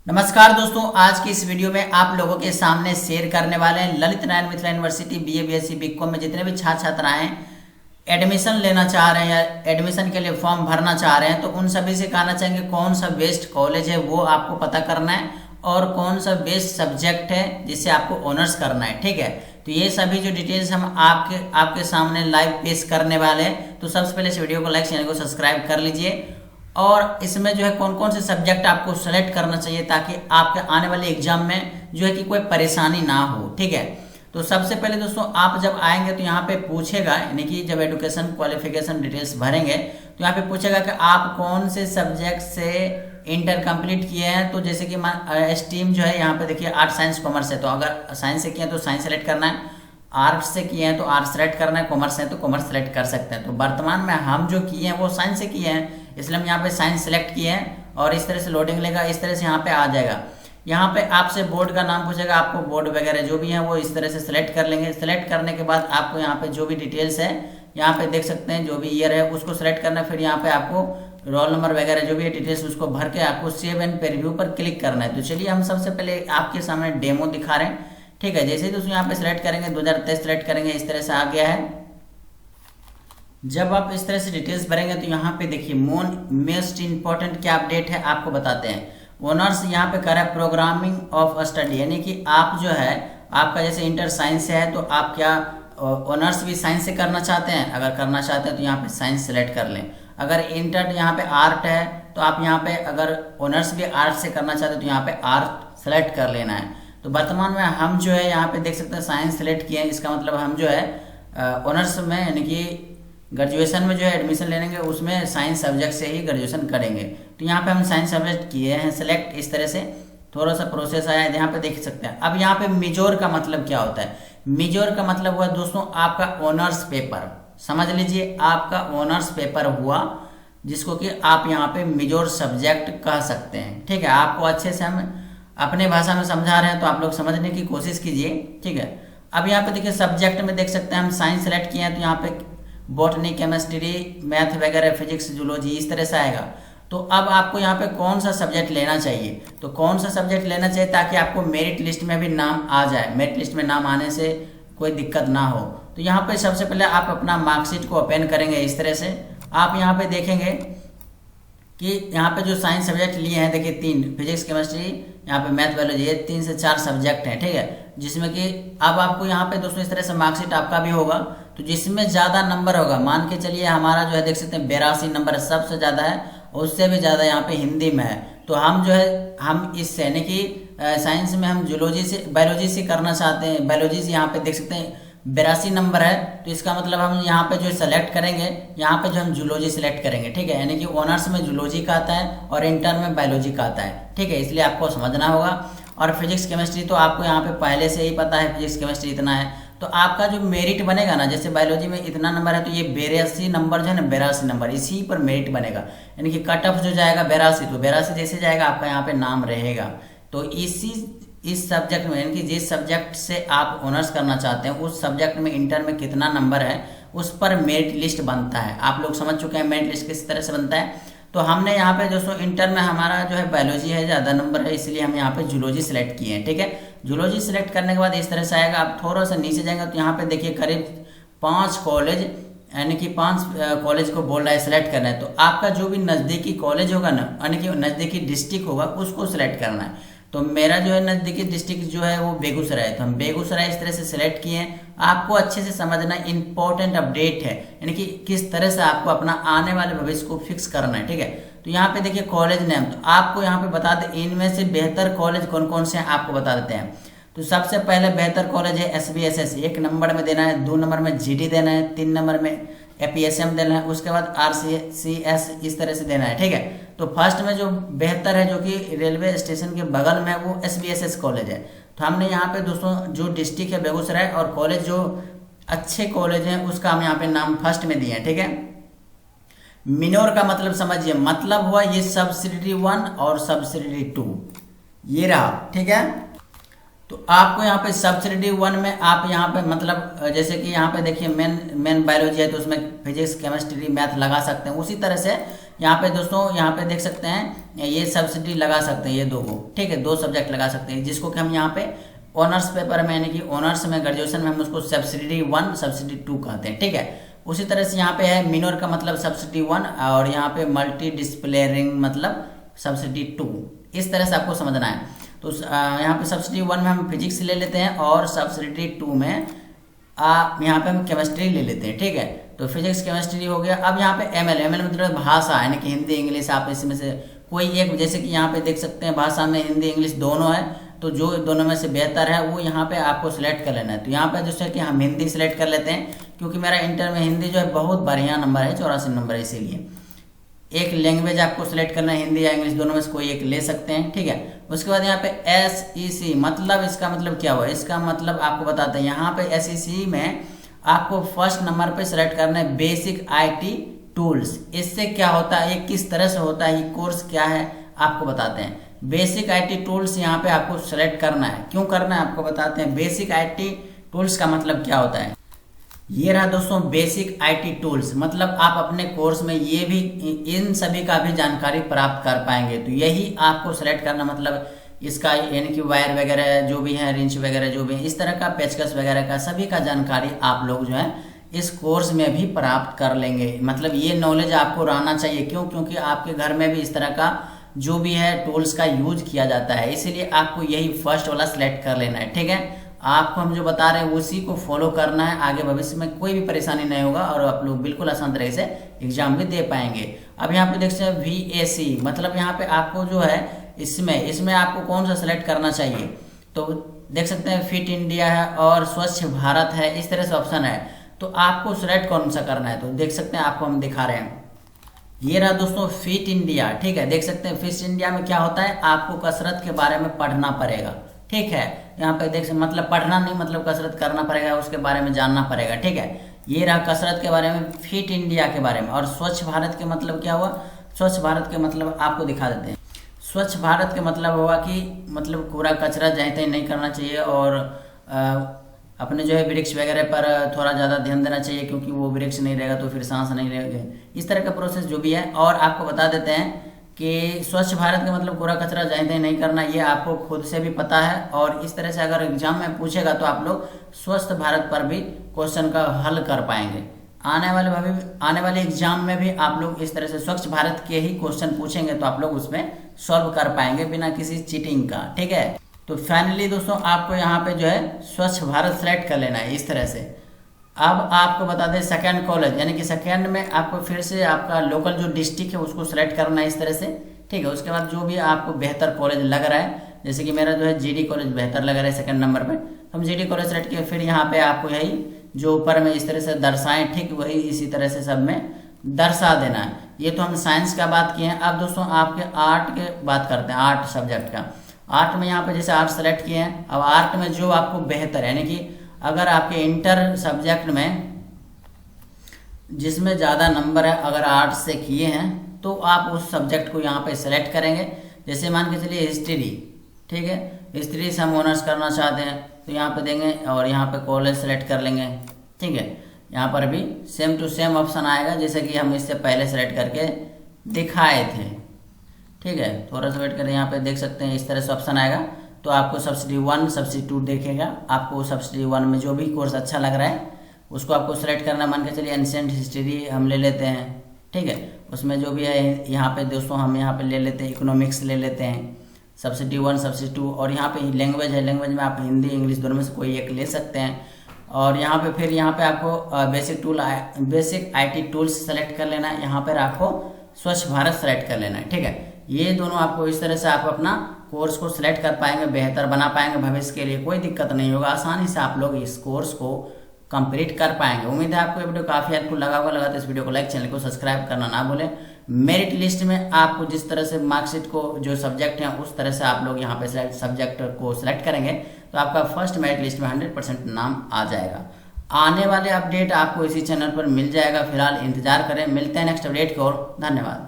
नमस्कार दोस्तों, आज की इस वीडियो में आप लोगों के सामने शेयर करने वाले हैं Lalit Narayan Mithila University BA BSc BCom में जितने भी छात्र छात्राएं एडमिशन लेना चाह रहे हैं या एडमिशन के लिए फॉर्म भरना चाह रहे हैं तो उन सभी से कहना चाहेंगे कौन सा बेस्ट कॉलेज है वो आपको पता करना है और कौन सा बेस्ट सब्जेक्ट है जिससे आपको ऑनर्स करना है। ठीक है, तो ये सभी जो डिटेल्स हम आपके सामने लाइव पेश करने वाले हैं। तो सबसे पहले इस वीडियो को लाइक, चैनल को सब्सक्राइब कर लीजिए और इसमें जो है कौन कौन से सब्जेक्ट आपको सेलेक्ट करना चाहिए ताकि आपके आने वाले एग्जाम में जो है कि कोई परेशानी ना हो। ठीक है, तो सबसे पहले दोस्तों आप जब आएंगे तो यहाँ पे पूछेगा, यानी कि जब एजुकेशन क्वालिफिकेशन डिटेल्स भरेंगे तो यहाँ पे पूछेगा कि आप कौन से सब्जेक्ट से इंटर कंप्लीट किए हैं। तो जैसे कि स्ट्रीम जो है यहाँ पे देखिए आर्ट साइंस कॉमर्स है, तो अगर साइंस से किए हैं तो साइंस सेलेक्ट करना है, आर्ट्स से किए हैं तो आर्ट्स सेलेक्ट करना है, कॉमर्स है तो कॉमर्स सेलेक्ट कर सकते हैं। तो वर्तमान में हम जो किए हैं वो साइंस से किए हैं, इसलिए हम यहाँ पे साइंस सेलेक्ट किए हैं और इस तरह से लोडिंग लेगा, इस तरह से यहाँ पे आ जाएगा। यहाँ पे आपसे बोर्ड का नाम पूछेगा, आपको बोर्ड वगैरह जो भी है वो इस तरह से सिलेक्ट कर लेंगे। सेलेक्ट करने के बाद आपको यहाँ पे जो भी डिटेल्स है यहाँ पे देख सकते हैं, जो भी ईयर है उसको सेलेक्ट करना है। फिर यहाँ पे आपको रोल नंबर वगैरह जो भी है डिटेल्स उसको भर के आपको सेव एंड प्रीव्यू पर क्लिक करना है। तो चलिए हम सबसे पहले आपके सामने डेमो दिखा रहे हैं। ठीक है, जैसे ही दोस्तों यहाँ पे सिलेक्ट करेंगे 2023 सेलेक्ट करेंगे, इस तरह से आ गया है। जब आप इस तरह से डिटेल्स भरेंगे तो यहाँ पे देखिए मोस्ट इंपॉर्टेंट क्या अपडेट है आपको बताते हैं। ऑनर्स यहाँ पे कर रहा है प्रोग्रामिंग ऑफ स्टडी, यानी कि आप जो है आपका जैसे इंटर साइंस से है तो आप क्या ऑनर्स भी साइंस से करना चाहते हैं। अगर करना चाहते हैं तो यहाँ पे साइंस सेलेक्ट कर लें। अगर इंटर यहाँ पे आर्ट है तो आप यहाँ पे अगर ऑनर्स भी आर्ट से करना चाहते हैं तो यहाँ पे आर्ट सेलेक्ट कर लेना है। तो वर्तमान में हम जो है यहाँ पे देख सकते हैं साइंस सेलेक्ट किए हैं, इसका मतलब हम जो है ऑनर्स में यानी कि ग्रेजुएशन में जो है एडमिशन लेंगे उसमें साइंस सब्जेक्ट से ही ग्रेजुएशन करेंगे। तो यहाँ पे हम साइंस सब्जेक्ट किए हैं सेलेक्ट, इस तरह से थोड़ा सा प्रोसेस आया है, यहाँ पे देख सकते हैं। अब यहाँ पे मेजोर का मतलब क्या होता है? मेजोर का मतलब हुआ दोस्तों आपका ऑनर्स पेपर, समझ लीजिए आपका ऑनर्स पेपर हुआ जिसको कि आप यहाँ पे मेजोर सब्जेक्ट कह सकते हैं। ठीक है, आपको अच्छे से हम अपने भाषा में समझा रहे हैं तो आप लोग समझने की कोशिश कीजिए। ठीक है, अब यहाँ पे देखिए सब्जेक्ट में देख सकते हैं हम साइंस सेलेक्ट किए हैं तो यहाँ पे बॉटनी, केमिस्ट्री, मैथ वगैरह, फिजिक्स, जूलॉजी इस तरह से आएगा। तो अब आपको यहाँ पे कौन सा सब्जेक्ट लेना चाहिए, तो कौन सा सब्जेक्ट लेना चाहिए ताकि आपको मेरिट लिस्ट में भी नाम आ जाए, मेरिट लिस्ट में नाम आने से कोई दिक्कत ना हो। तो यहाँ पे सबसे पहले आप अपना मार्कशीट को ओपन करेंगे, इस तरह से आप यहाँ पे देखेंगे कि यहाँ पे जो साइंस सब्जेक्ट लिए हैं देखिए 3 फिजिक्स, केमिस्ट्री, यहाँ पे मैथ, बायोलॉजी, ये 3 से 4 सब्जेक्ट हैं। ठीक है, जिसमें कि अब आपको यहाँ पे दोस्तों इस तरह से मार्कशीट आपका भी होगा। तो जिसमें ज़्यादा नंबर होगा, मान के चलिए हमारा जो है देख सकते हैं 82 नंबर सबसे ज़्यादा है, उससे भी ज़्यादा यहाँ पे हिंदी में है। तो हम जो है हम इससे यानी कि साइंस में हम जूलॉजी से बायोलॉजी से करना चाहते हैं, बायोलॉजी से यहाँ पे देख सकते हैं 82 नंबर है। तो इसका मतलब हम यहाँ पे जो सेलेक्ट करेंगे, यहाँ पे जो हम जूलॉजी सेलेक्ट करेंगे। ठीक है, यानी कि ऑनर्स में जूलॉजी का आता है और इंटर में बायोलॉजी का आता है। ठीक है, इसलिए आपको समझना होगा। और फिजिक्स केमिस्ट्री तो आपको यहाँ पे पहले से ही पता है, फिजिक्स केमिस्ट्री इतना है। तो आपका जो मेरिट बनेगा ना, जैसे बायोलॉजी में इतना नंबर है तो ये 82 नंबर जो है ना 82 नंबर इसी पर मेरिट बनेगा, यानी कि कट ऑफ जो जाएगा 82, तो 82 जैसे जाएगा आपका यहाँ पे नाम रहेगा। तो इस सब्जेक्ट में यानी कि जिस सब्जेक्ट से आप ऑनर्स करना चाहते हैं उस सब्जेक्ट में इंटर में कितना नंबर है उस पर मेरिट लिस्ट बनता है। आप लोग समझ चुके हैं मेरिट लिस्ट किस तरह से बनता है। तो हमने यहाँ पे दोस्तों इंटर में हमारा जो है बायोलॉजी है, ज़्यादा नंबर है, इसलिए हम यहाँ पे जूलॉजी सेलेक्ट किए हैं। ठीक है, जूलॉजी सेलेक्ट करने के बाद इस तरह से आएगा। आप थोड़ा सा नीचे जाएंगे तो यहाँ पे देखिए करीब 5 कॉलेज यानी कि 5 कॉलेज को बोल रहा है सेलेक्ट करना है। तो आपका जो भी नज़दीकी कॉलेज होगा ना, यानी कि नज़दीकी डिस्ट्रिक्ट होगा उसको सिलेक्ट करना है। तो मेरा जो है नज़दीकी डिस्ट्रिक्ट जो है वो बेगूसराय है, तो हम बेगूसराय इस तरह से सिलेक्ट किए हैं। आपको अच्छे से समझना इंपॉर्टेंट अपडेट है, यानी कि किस तरह से आपको अपना आने वाले भविष्य को फिक्स करना है। ठीक है, तो यहाँ पे देखिए कॉलेज नेम, तो आपको यहाँ पे बता दें इनमें से बेहतर कॉलेज कौन कौन से हैं आपको बता देते हैं। तो सबसे पहले बेहतर कॉलेज है SBSS, 1 नंबर में देना है, 2 नंबर में GD देना है, 3 नंबर में APSM देना है, उसके बाद RCS इस तरह से देना है। ठीक है, तो फर्स्ट में जो बेहतर है जो कि रेलवे स्टेशन के बगल में वो SBSS कॉलेज है। तो हमने यहाँ पे दोस्तों जो डिस्ट्रिक्ट है बेगूसराय और कॉलेज जो अच्छे कॉलेज हैं उसका हम यहाँ पे नाम फर्स्ट में दिए हैं। ठीक है, मिनोर का मतलब समझिए, मतलब हुआ ये सब्सिडियरी 1 और सब्सिडियरी 2 ये रहा। ठीक है, तो आपको यहाँ पे सब्सिडियरी 1 में आप यहाँ पे मतलब जैसे कि यहाँ पे देखिए मेन बायोलॉजी है तो उसमें फिजिक्स, केमिस्ट्री, मैथ लगा सकते हैं। उसी तरह से यहाँ पे दोस्तों यहाँ पे देख सकते हैं ये सब्सिडी लगा सकते हैं, ये दो को, ठीक है, 2 सब्जेक्ट लगा सकते हैं, जिसको कि हम यहाँ पे ऑनर्स पेपर में यानी कि ऑनर्स में ग्रेजुएशन में हम उसको सब्सिडी 1 सब्सिडी 2 कहते हैं, ठीक है। उसी तरह से यहाँ पे है मिनोर का मतलब सब्सिडी 1 और यहाँ पे मल्टी डिस्प्लेयरिंग मतलब सब्सिडी 2, इस तरह से आपको समझना है। तो यहाँ पे सब्सिडी 1 में हम फिजिक्स ले लेते हैं और सब्सिडी 2 में यहाँ पे हम केमिस्ट्री ले लेते हैं, ठीक है। तो फिजिक्स केमिस्ट्री हो गया। अब यहाँ पे एमएल मतलब भाषा यानी कि हिंदी इंग्लिश, आप इसमें से कोई एक, जैसे कि यहाँ पे देख सकते हैं भाषा में हिंदी इंग्लिश दोनों है, तो जो दोनों में से बेहतर है वो यहाँ पे आपको सिलेक्ट कर लेना है। तो यहाँ पे जैसे कि हम हिंदी सिलेक्ट कर लेते हैं, क्योंकि मेरा इंटर में हिंदी जो है बहुत बढ़िया नंबर है, 84 नंबर है, इसीलिए एक लैंग्वेज आपको सिलेक्ट करना है, हिंदी या इंग्लिश दोनों में से कोई एक ले सकते हैं, ठीक है। उसके बाद यहाँ पे SEC मतलब इसका मतलब क्या हुआ, इसका मतलब आपको बताते हैं। यहाँ पे SEC में आपको फर्स्ट नंबर पे सिलेक्ट करना है बेसिक IT टूल्स। इससे क्या होता है, ये किस तरह से होता है, ये कोर्स क्या है आपको बताते हैं। बेसिक IT टूल्स यहाँ पे आपको सिलेक्ट करना है, क्यों करना है आपको बताते हैं। बेसिक IT टूल्स का मतलब क्या होता है, ये रहा दोस्तों बेसिक IT टूल्स, मतलब आप अपने कोर्स में ये भी इन सभी का भी जानकारी प्राप्त कर पाएंगे। तो यही आपको सेलेक्ट करना, मतलब इसका यानी कि वायर वगैरह जो भी है, रिंच वगैरह जो भी है, इस तरह का पेचकस वगैरह का सभी का जानकारी आप लोग जो है इस कोर्स में भी प्राप्त कर लेंगे। मतलब ये नॉलेज आपको रहना चाहिए, क्यों, क्योंकि आपके घर में भी इस तरह का जो भी है टूल्स का यूज किया जाता है, इसीलिए आपको यही फर्स्ट वाला सिलेक्ट कर लेना है, ठीक है। आपको हम जो बता रहे हैं उसी को फॉलो करना है, आगे भविष्य में कोई भी परेशानी नहीं होगा और आप लोग बिल्कुल आसान तरीके से एग्जाम भी दे पाएंगे। अब यहाँ पे देख सकते हैं VAC मतलब यहाँ पे आपको जो है इसमें आपको कौन सा सिलेक्ट करना चाहिए। तो देख सकते हैं फिट इंडिया है और स्वच्छ भारत है, इस तरह से ऑप्शन है। तो आपको सिलेक्ट कौन सा करना है, तो देख सकते हैं आपको हम दिखा रहे हैं, ये रहा दोस्तों फिट इंडिया, ठीक है। देख सकते हैं फिट इंडिया में क्या होता है, आपको कसरत के बारे में पढ़ना पड़ेगा, ठीक है। यहाँ पे देख सकते मतलब पढ़ना नहीं, मतलब कसरत करना पड़ेगा, उसके बारे में जानना पड़ेगा, ठीक है। ये रहा कसरत के बारे में, फिट इंडिया के बारे में। और स्वच्छ भारत के मतलब क्या हुआ, स्वच्छ भारत के मतलब आपको दिखा देते हैं। स्वच्छ भारत के मतलब हुआ कि मतलब कूड़ा कचरा जहीं तहीं नहीं करना चाहिए और अपने जो है वृक्ष वगैरह पर थोड़ा ज़्यादा ध्यान देना चाहिए, क्योंकि वो वृक्ष नहीं रहेगा तो फिर सांस नहीं लेंगे, इस तरह का प्रोसेस जो भी है। और आपको बता देते हैं कि स्वच्छ भारत का मतलब कूड़ा कचरा जहीं तहीं नहीं करना, ये आपको खुद से भी पता है। और इस तरह से अगर एग्जाम में पूछेगा तो आप लोग स्वस्थ भारत पर भी क्वेश्चन का हल कर पाएंगे। आने वाले एग्जाम में भी आप लोग इस तरह से स्वच्छ भारत के ही क्वेश्चन पूछेंगे तो आप लोग उसमें सॉल्व कर पाएंगे बिना किसी चीटिंग का, ठीक है। तो फाइनली दोस्तों आपको यहाँ पे जो है स्वच्छ भारत सेलेक्ट कर लेना है इस तरह से। अब आपको बता दें सेकंड कॉलेज, यानी कि सेकंड में आपको फिर से आपका लोकल जो डिस्ट्रिक्ट है उसको सेलेक्ट करना है इस तरह से, ठीक है। उसके बाद जो भी आपको बेहतर कॉलेज लग रहा है, जैसे कि मेरा जो है GD कॉलेज बेहतर लग रहा है सेकंड नंबर पे, तो हम GD कॉलेज सेलेक्ट किए। फिर यहाँ पे आपको यही जो ऊपर में इस तरह से दर्शाएं, ठीक वही इसी तरह से सब में दर्शा देना है। ये तो हम साइंस का बात किए हैं। अब दोस्तों आपके आर्ट के बात करते हैं, आर्ट सब्जेक्ट का। आर्ट में यहाँ पे जैसे आर्ट सेलेक्ट किए हैं, अब आर्ट में जो आपको बेहतर है, यानी कि अगर आपके इंटर सब्जेक्ट में जिसमें ज़्यादा नंबर है अगर आर्ट से किए हैं तो आप उस सब्जेक्ट को यहाँ पे सेलेक्ट करेंगे। जैसे मान के चलिए हिस्ट्री, ठीक है, हिस्ट्री से हम ऑनर्स करना चाहते हैं तो यहाँ पे देंगे और यहाँ पे कॉलेज सेलेक्ट कर लेंगे, ठीक है। यहाँ पर भी सेम टू सेम ऑप्शन आएगा जैसे कि हम इससे पहले सेलेक्ट करके दिखाए थे, ठीक है। थोड़ा सा वेट करें, यहाँ पे देख सकते हैं इस तरह से ऑप्शन आएगा। तो आपको सब्सिडी 1 सब्सिडी 2 देखेगा, आपको सब्सिडी 1 में जो भी कोर्स अच्छा लग रहा है उसको आपको सेलेक्ट करना। मान के चलिए एंशिएंट हिस्ट्री हम ले लेते हैं, ठीक है। उसमें जो भी है यहाँ पे दोस्तों हम यहाँ पे ले लेते हैं इकोनॉमिक्स ले लेते हैं, सब्सिडी 1 सब्सिडी 2। और यहाँ पे लैंग्वेज है, लैंग्वेज में आप हिंदी इंग्लिश दोनों में से कोई एक ले सकते हैं। और यहाँ पे फिर यहाँ पे आपको बेसिक IT टूल्स सेलेक्ट कर लेना है, यहाँ पर आपको स्वच्छ भारत सेलेक्ट कर लेना है, ठीक है। ये दोनों आपको इस तरह से आप अपना कोर्स को सिलेक्ट कर पाएंगे, बेहतर बना पाएंगे, भविष्य के लिए कोई दिक्कत नहीं होगा, आसानी से आप लोग इस कोर्स को कंप्लीट कर पाएंगे। उम्मीद है आपको ये वीडियो काफ़ी हेल्पफुल लगा तो इस वीडियो को लाइक, चैनल को सब्सक्राइब करना ना भूलें। मेरिट लिस्ट में आपको जिस तरह से मार्कशीट को जो सब्जेक्ट हैं उस तरह से आप लोग यहाँ पे सब्जेक्ट को सिलेक्ट करेंगे तो आपका फर्स्ट मेरिट लिस्ट में 100% नाम आ जाएगा। आने वाले अपडेट आपको इसी चैनल पर मिल जाएगा। फिलहाल इंतजार करें, मिलते हैं नेक्स्ट अपडेट की ओर। धन्यवाद।